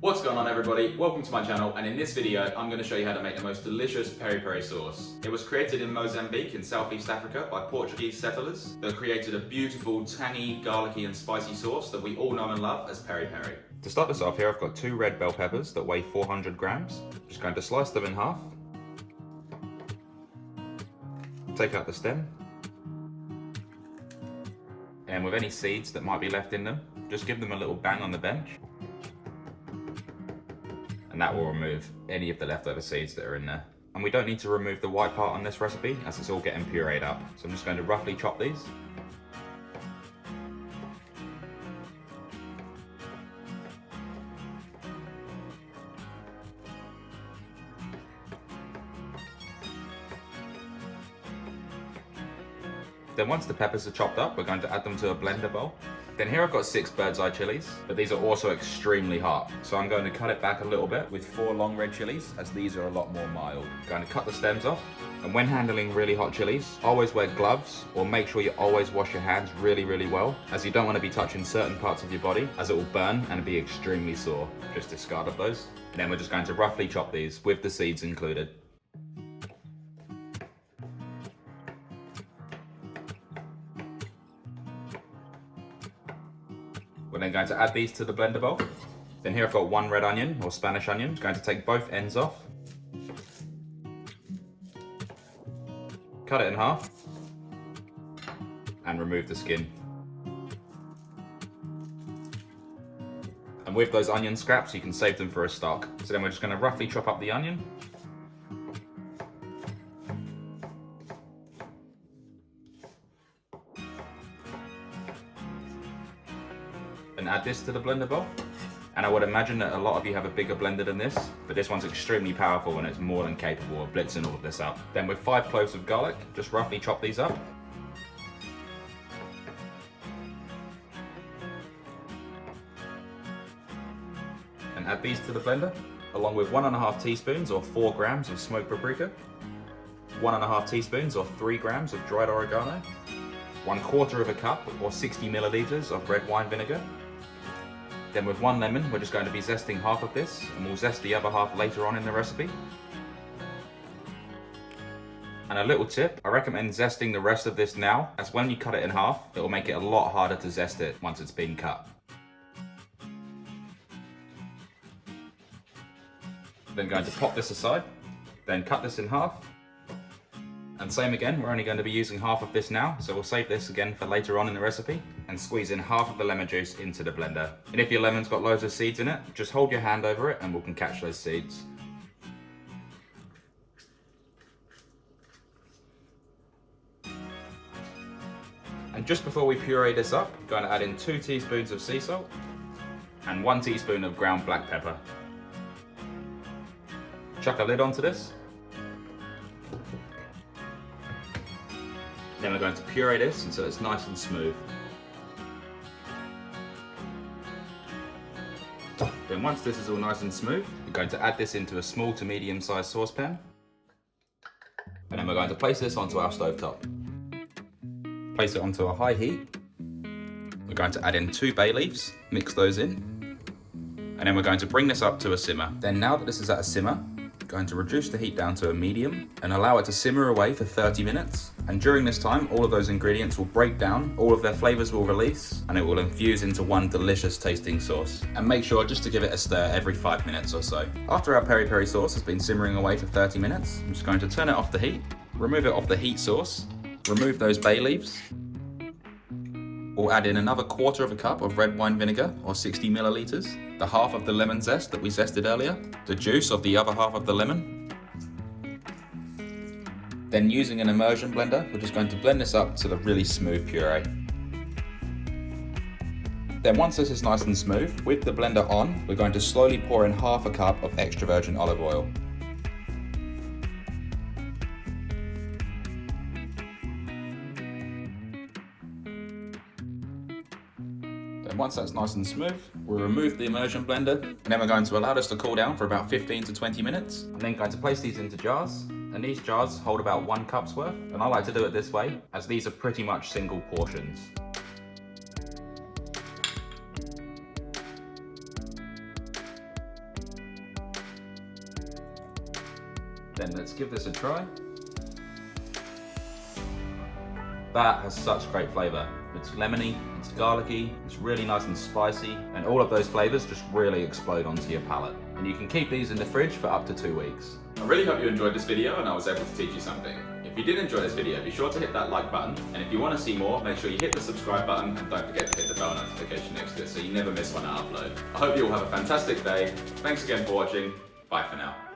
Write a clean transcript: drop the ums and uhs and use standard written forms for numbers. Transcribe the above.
What's going on everybody? Welcome to my channel, and in this video I'm going to show you how to make the most delicious peri peri sauce. It was created in Mozambique in Southeast Africa by Portuguese settlers that created a beautiful, tangy, garlicky and spicy sauce that we all know and love as peri peri. To start this off here, I've got 2 red bell peppers that weigh 400 grams. Just going to slice them in half. Take out the stem. And with any seeds that might be left in them, just give them a little bang on the bench. And that will remove any of the leftover seeds that are in there. And we don't need to remove the white part on this recipe as it's all getting pureed up. So I'm just going to roughly chop these. Then once the peppers are chopped up, we're going to add them to a blender bowl. Then here I've got 6 bird's eye chilies, but these are also extremely hot. So I'm going to cut it back a little bit with 4 long red chilies, as these are a lot more mild. I'm going to cut the stems off. And when handling really hot chilies, always wear gloves, or make sure you always wash your hands really well, as you don't want to be touching certain parts of your body, as it will burn and be extremely sore. Just discard of those. And then we're just going to roughly chop these with the seeds included. We're then going to add these to the blender bowl. Then here I've got 1 red onion, or Spanish onion. I'm going to take both ends off. Cut it in half. And remove the skin. And with those onion scraps, you can save them for a stock. So then we're just going to roughly chop up the onion. And add this to the blender bowl. And I would imagine that a lot of you have a bigger blender than this, but this one's extremely powerful and it's more than capable of blitzing all of this up. Then with 5 cloves of garlic, just roughly chop these up. And add these to the blender, along with 1.5 teaspoons or 4 grams of smoked paprika, 1.5 teaspoons or 3 grams of dried oregano, 1/4 cup or 60 milliliters of red wine vinegar. Then with 1 lemon, we're just going to be zesting half of this, and we'll zest the other half later on in the recipe. And a little tip, I recommend zesting the rest of this now, as when you cut it in half, it will make it a lot harder to zest it once it's been cut. Then going to pop this aside, then cut this in half. And same again, we're only going to be using half of this now, so we'll save this again for later on in the recipe, and squeeze in half of the lemon juice into the blender. And if your lemon's got loads of seeds in it, just hold your hand over it and we can catch those seeds. And just before we puree this up, I'm going to add in 2 teaspoons of sea salt and 1 teaspoon of ground black pepper. Chuck a lid onto this. Then we're going to puree this until it's nice and smooth. Then once this is all nice and smooth, we're going to add this into a small to medium sized saucepan. And then we're going to place this onto our stovetop. Place it onto a high heat. We're going to add in 2 bay leaves, mix those in. And then we're going to bring this up to a simmer. Then now that this is at a simmer, going to reduce the heat down to a medium and allow it to simmer away for 30 minutes. And during this time, all of those ingredients will break down, all of their flavors will release, and it will infuse into one delicious tasting sauce. And make sure just to give it a stir every 5 minutes or so. After our peri peri sauce has been simmering away for 30 minutes, I'm just going to turn it off the heat, remove it off the heat source, remove those bay leaves. We'll add in another 1/4 cup of red wine vinegar, or 60 milliliters, the half of the lemon zest that we zested earlier, the juice of the other half of the lemon. Then using an immersion blender, we're just going to blend this up to the really smooth puree. Then once this is nice and smooth, with the blender on, we're going to slowly pour in 1/2 cup of extra virgin olive oil. Once that's nice and smooth, we'll remove the immersion blender, and then we're going to allow this to cool down for about 15 to 20 minutes. I'm then going to place these into jars, and these jars hold about 1 cup's worth, and I like to do it this way, as these are pretty much single portions. Then let's give this a try. That has such great flavour. It's lemony, it's garlicky, it's really nice and spicy, and all of those flavours just really explode onto your palate. And you can keep these in the fridge for up to 2 weeks. I really hope you enjoyed this video and I was able to teach you something. If you did enjoy this video, be sure to hit that like button, and if you want to see more, make sure you hit the subscribe button and don't forget to hit the bell notification next to it so you never miss when I upload. I hope you all have a fantastic day. Thanks again for watching. Bye for now.